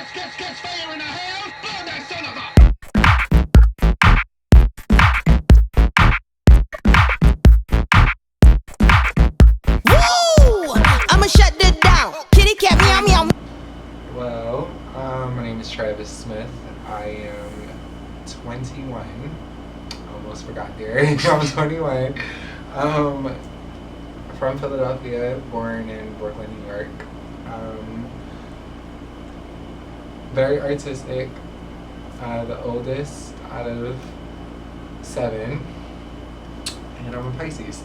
Catch fire in the house! Burn that son of a... Woo! I'ma shut this down. Kitty cat meow meow. Well, my name is Travis Smith. I am 21. Almost forgot there. I'm 21. From Philadelphia, born in Brooklyn, New York. Very artistic. The oldest out of 7. And I'm a Pisces,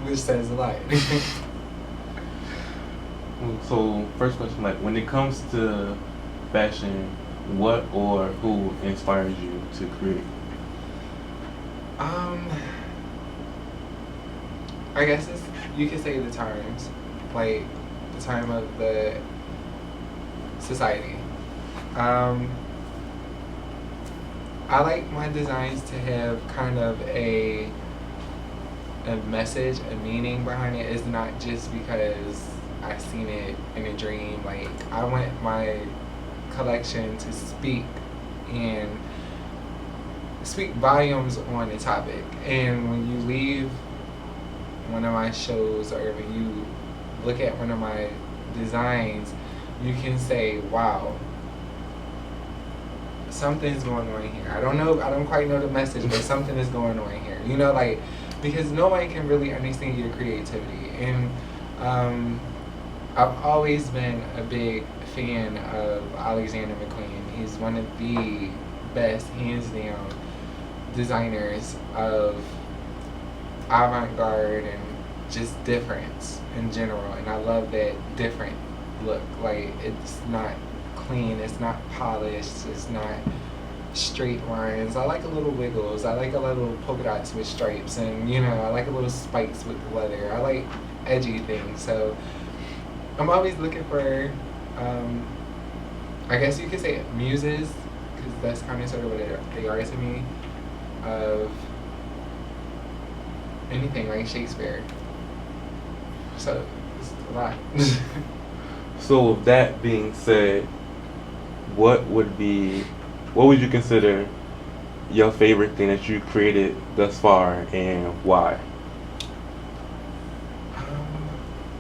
which says a lot. So, first question, like, when it comes to fashion, what or who inspires you to create? I guess you could say the times, like the time of the society. I like my designs to have kind of a message, a meaning behind it. It's not just because I seen it in a dream. Like, I want my collection to speak volumes on the topic. And when you leave one of my shows, or when you look at one of my designs, you can say, wow, something's going on here. I don't quite know the message, but something is going on here. You know, like, because no one can really understand your creativity. And I've always been a big fan of Alexander McQueen. He's one of the best, hands down, designers of avant-garde and just difference in general. And I love that different look. Like, it's not clean, it's not polished, it's not straight lines. I like a little wiggles. I like a little polka dots with stripes, and I like a little spikes with the leather. I like edgy things. So I'm always looking for, I guess you could say muses, because that's kind of sort of what they are to me, of anything like Shakespeare. So it's a lot. So, with that being said, what would you consider your favorite thing that you created thus far, and why?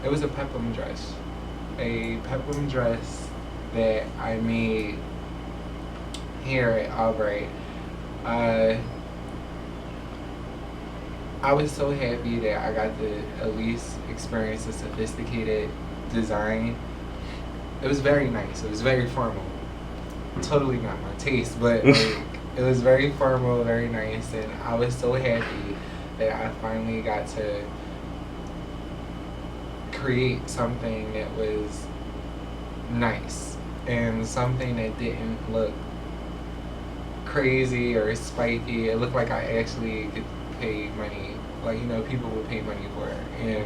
It was a peplum dress. A peplum dress that I made here at Albright. I was so happy that I got to at least experience a sophisticated design. It was very nice. It was very formal. Totally not my taste, but like, it was very formal, very nice, and I was so happy that I finally got to create something that was nice and something that didn't look crazy or spiky. It looked like I actually could pay money, like, people would pay money for it, and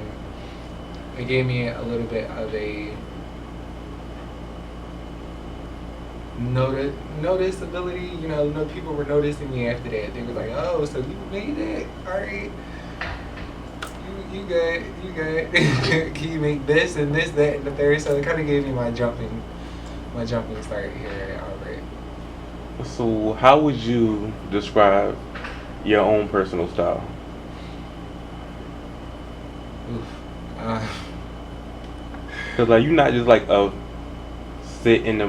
it gave me a little bit of a noticeability. People were noticing me after that. They were like, oh, so you made it, all right, you good, can you make this and this, that, and the third? So it kind of gave me my jumping start here at Albright. So, how would you describe your own personal style? Oof. Because, like, you're not just like a sit in the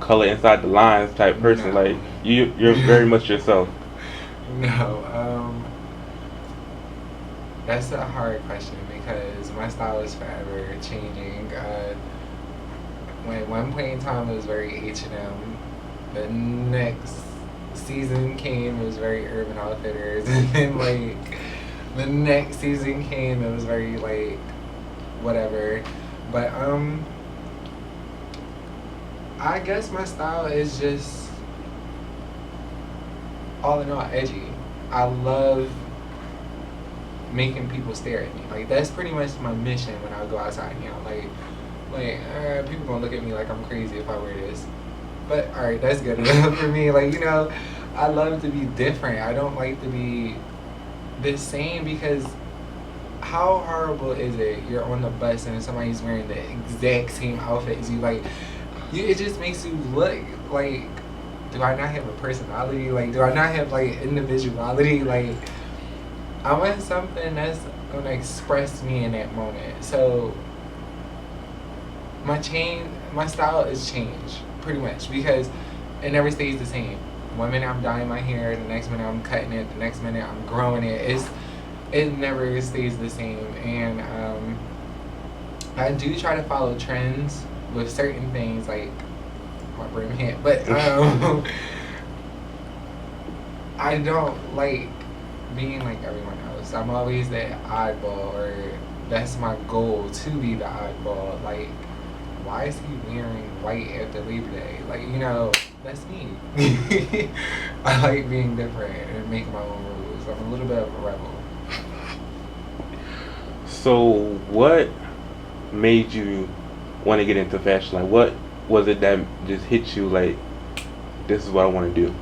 color inside the lines type person. No. Like, you're very much yourself. No, that's a hard question because my style is forever changing. When at one point in time it was very H&M, the next season came, it was very Urban Outfitters, and then like the next season came, it was very like whatever. But I guess my style is just all in all edgy. I love making people stare at me. Like, that's pretty much my mission when I go outside. People gonna look at me like I'm crazy if I wear this. But alright, that's good enough for me. Like, I love to be different. I don't like to be the same, because how horrible is it? You're on the bus and somebody's wearing the exact same outfit as you. Like, it just makes you look like, do I not have a personality? Like, do I not have like individuality? Like, I want something that's gonna express me in that moment. So my style is changed pretty much because it never stays the same. One minute I'm dyeing my hair, the next minute I'm cutting it, the next minute I'm growing it. It never stays the same, and I do try to follow trends with certain things like my brim hat, but I don't like being like everyone else. I'm always that oddball, or that's my goal, to be the oddball. Like, why is he wearing white after Labor Day? Like, that's me. I like being different and making my own rules. I'm a little bit of a rebel. So, what made you want to get into fashion? Like, what was it that just hit you? Like, this is what I want to do.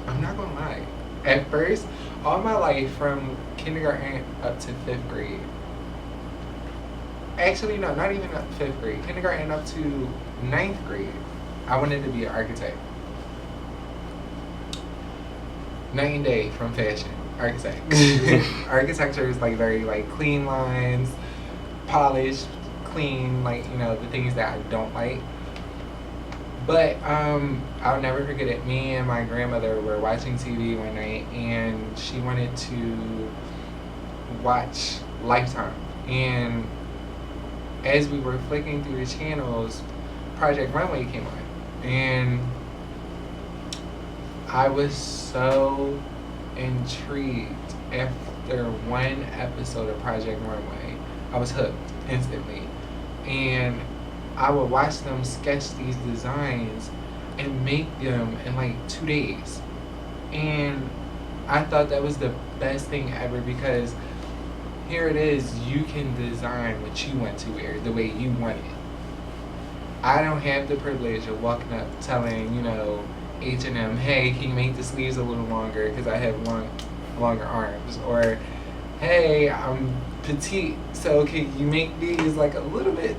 I'm not gonna lie. At first, all my life from kindergarten up to 5th grade. Actually, no, not even up to 5th grade. Kindergarten up to 9th grade, I wanted to be an architect. Night and day from fashion. Architect. Architecture is like very like clean lines, polished, clean, like, the things that I don't like. But I'll never forget it. Me and my grandmother were watching TV one night, and she wanted to watch Lifetime. And as we were flicking through the channels, Project Runway came on, and I was so intrigued after one episode of Project Runway. I was hooked instantly, and I would watch them sketch these designs and make them in like 2 days. And I thought that was the best thing ever, because here it is, you can design what you want to wear the way you want it. I don't have the privilege of walking up telling, H&M, hey, can you make the sleeves a little longer because I have longer arms? Or, hey, I'm petite, so can you make these like a little bit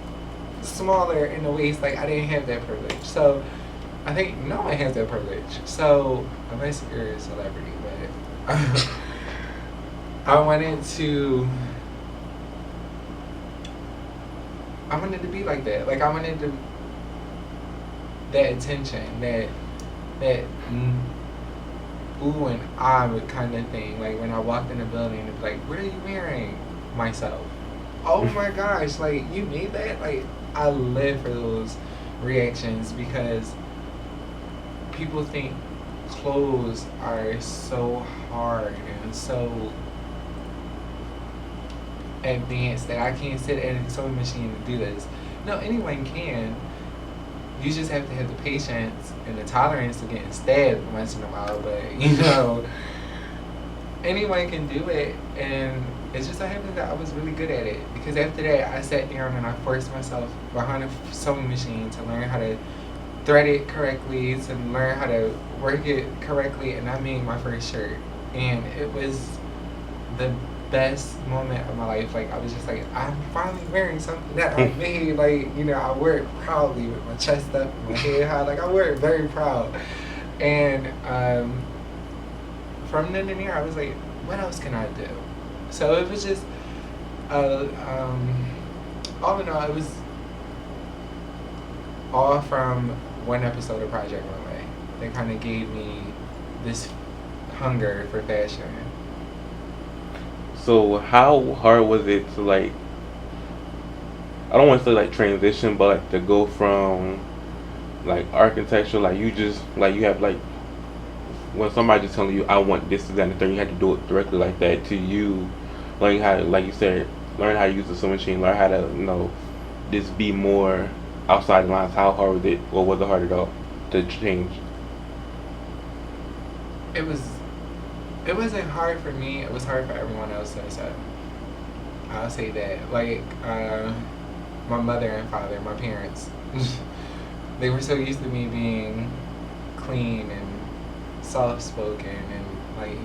smaller in the waist? Like, I didn't have that privilege. So I think no one has that privilege. So I'm basically a celebrity, but I wanted to be like that. Like, I wanted that attention, that ooh and ah kind of thing. Like, when I walked in the building, it'd be like, what are you wearing? Myself. Oh my gosh, like, you made that? Like, I live for those reactions, because people think clothes are so hard and so advanced that I can't sit at a sewing machine and do this. No, anyone can. You just have to have the patience and the tolerance of getting stabbed once in a while, but anyone can do it. And it's just so happened that I was really good at it, because after that I sat down and I forced myself behind a sewing machine to learn how to thread it correctly, to learn how to work it correctly, and I made my first shirt, and it was the best moment of my life. Like, I was just like, I'm finally wearing something that I made. Like, I wear it proudly with my chest up, my head high. Like, I wear it very proud. And from then and there, I was like, what else can I do? So it was just, all in all, it was all from one episode of Project Runway that kind of gave me this hunger for fashion. So how hard was it to, like, I don't want to say like transition, but like to go from like architecture, like you just like you have like when somebody just telling you I want this, that, and the third, you had to do it directly like that, to you learning how to, like you said, learn how to use the sewing machine, learn how to just be more outside the lines. How hard was it, or was it hard at all to change? It wasn't hard for me. It was hard for everyone else. So I'll say that. Like, my mother and father, my parents, they were so used to me being clean and soft-spoken and, like,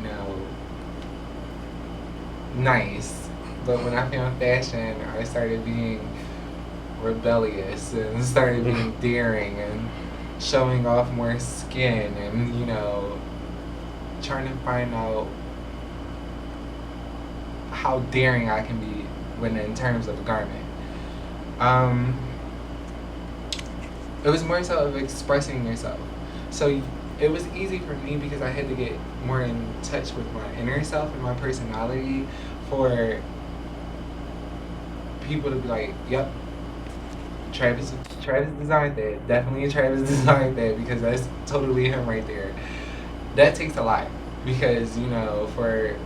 nice. But when I found fashion, I started being rebellious and started being daring and showing off more skin and, trying to find out how daring I can be when in terms of a garment. It was more so of expressing yourself. So it was easy for me because I had to get more in touch with my inner self and my personality for people to be like, yep, Travis designed that. Definitely Travis designed that because that's totally him right there. That takes a lot because, for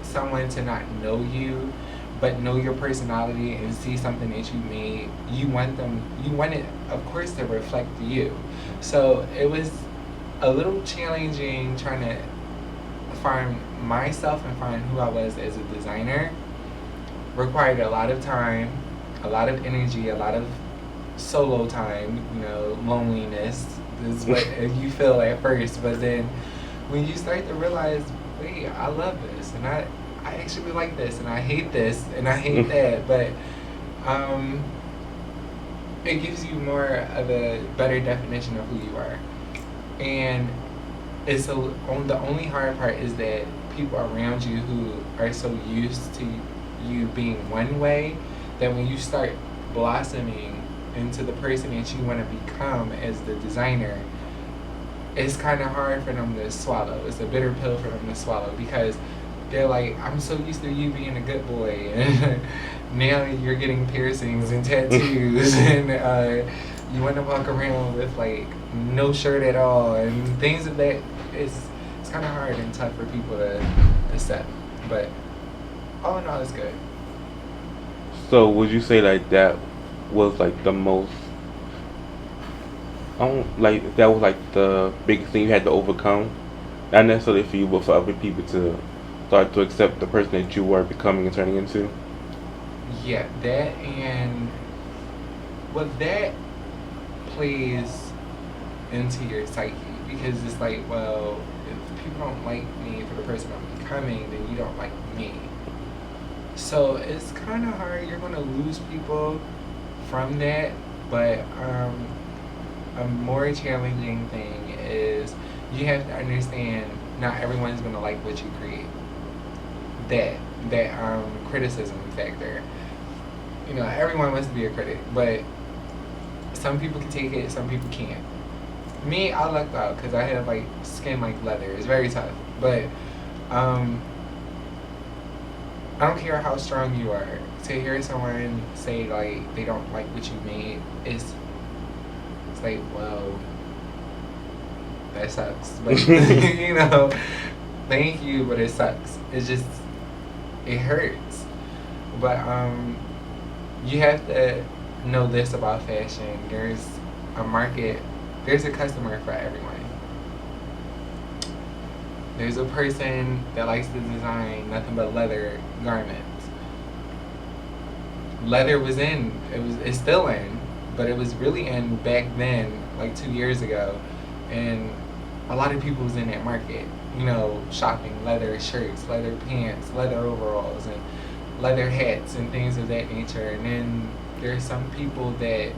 someone to not know you but know your personality and see something that you made, you want it, of course, to reflect you. So it was a little challenging trying to find myself and find who I was as a designer. Required a lot of time, a lot of energy, a lot of solo time, loneliness is what you feel at first, but then when you start to realize, wait, I love this and I actually like this and I hate this and I hate that, but it gives you more of a better definition of who you are. And it's the only hard part is that people around you who are so used to you being one way that when you start blossoming into the person that you want to become as the designer, it's kind of hard for them to swallow. It's a bitter pill for them to swallow because they're like, I'm so used to you being a good boy, and now you're getting piercings and tattoos, and you want to walk around with like no shirt at all, and things of that. It's kind of hard and tough for people to accept, but all in all, it's good. So would you say like that was like the most, that was like the biggest thing you had to overcome? Not necessarily for you, but for other people to start to accept the person that you were becoming and turning into? Yeah, that and that plays into your psyche because it's like, well, if people don't like me for the person I'm becoming, then you don't like me. So it's kind of hard. You're going to lose people from that, but a more challenging thing is you have to understand not everyone's going to like what you create. That criticism factor. Everyone wants to be a critic, but some people can take it, some people can't. Me, I lucked out because I have like skin like leather. It's very tough, but I don't care how strong you are. To hear someone say like they don't like what you made, it's like, well, that sucks. But thank you, but it sucks. It hurts. But you have to know this about fashion. There's a market, there's a customer for everyone. There's a person that likes to design nothing but leather garments. Leather it's still in, but it was really in back then, like 2 years ago. And a lot of people was in that market, shopping leather shirts, leather pants, leather overalls, and leather hats and things of that nature. And then there's some people that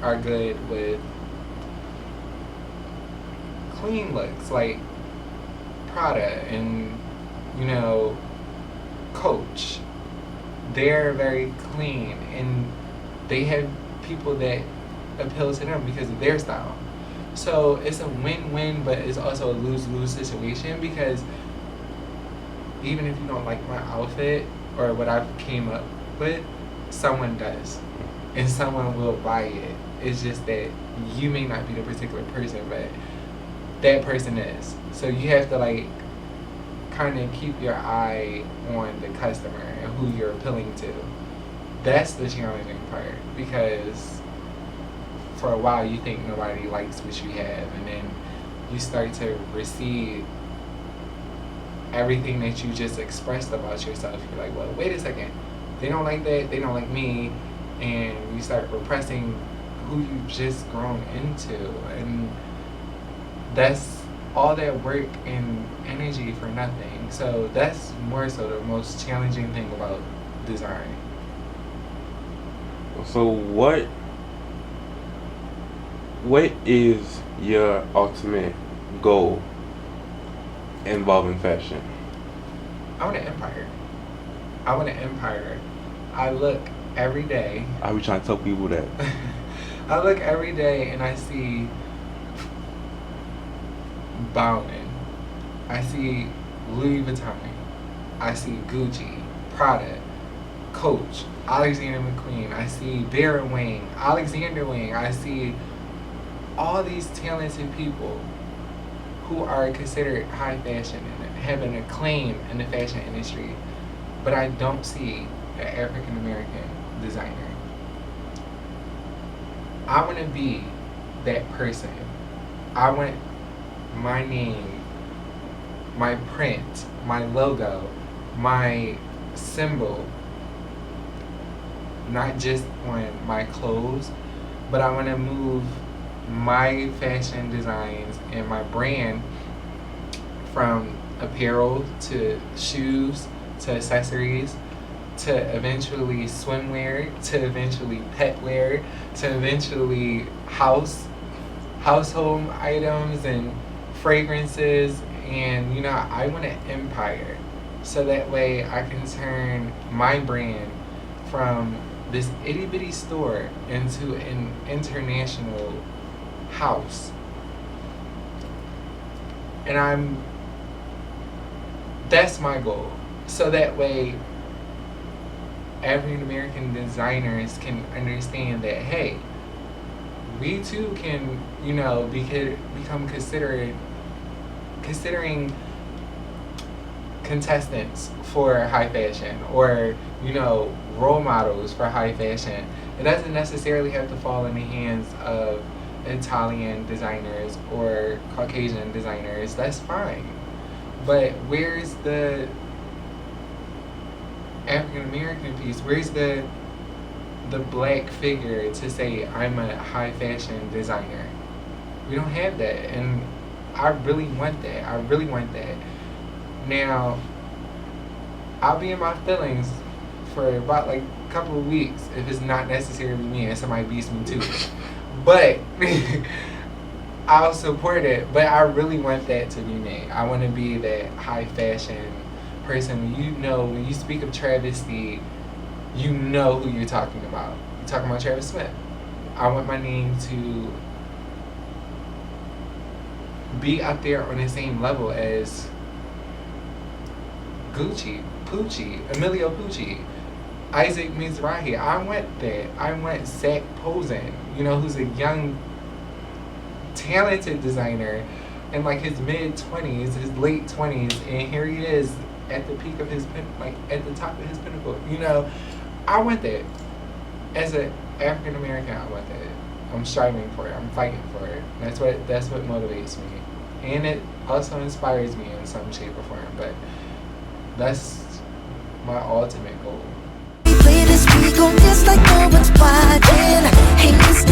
are good with clean looks, like Prada and, Coach. They're very clean and they have people that appeal to them because of their style. So it's a win-win, but it's also a lose-lose situation because even if you don't like my outfit or what I came up with, someone does. And someone will buy it. It's just that you may not be the particular person, but that person is. So you have to kind of keep your eye on the customer and who you're appealing to. That's the challenging part because for a while you think nobody likes what you have, and then you start to receive everything that you just expressed about yourself. You're like, well, wait a second. They don't like that. They don't like me. And you start repressing who you've just grown into. And that's all that work and energy for nothing. So that's more so the most challenging thing about design. So what is your ultimate goal involving fashion? I want an empire. I want an empire. I look every day. I be trying to tell people that. I look every day and I see Bowman. I see Louis Vuitton. I see Gucci, Prada, Coach, Alexander McQueen. I see Vera Wang, Alexander Wang. I see all these talented people who are considered high fashion and have an acclaim in the fashion industry, but I don't see an African American designer. I want to be that person. I want my name, my print, my logo, my symbol, not just on my clothes, but I want to move my fashion designs and my brand from apparel to shoes to accessories to eventually swimwear to eventually pet wear to eventually household items and fragrances. And you know, I want an empire, so that way I can turn my brand from this itty bitty store into an international house. And that's my goal. So that way African American designers can understand that, hey, we too can, you know, become considering contestants for high fashion, or, you know, role models for high fashion. It doesn't necessarily have to fall in the hands of Italian designers or Caucasian designers. That's fine. But where's the African American piece? Where's the black figure to say I'm a high fashion designer? We don't have that, and I really want that. I really want that. Now, I'll be in my feelings for about like a couple of weeks if it's not necessarily me and somebody beats me too. But I'll support it. But I really want that to be me. I want to be that high fashion person. You know, when you speak of travesty, you know who you're talking about. You're talking about Travis Smith. I want my name to be up there on the same level as Gucci, Pucci, Emilio Pucci, Isaac Mizrahi. I want that. I want Zach Posen, you know, who's a young, talented designer in like his mid-20s, his late 20s, and here he is at the peak of his, like at the top of his pinnacle. You know, I want that. As an African American, I want that. I'm striving for it. I'm fighting for it. That's what motivates me, and it also inspires me in some shape or form. But that's my ultimate goal. We play this, we gon' dance like no one's watching. Hey, Mr.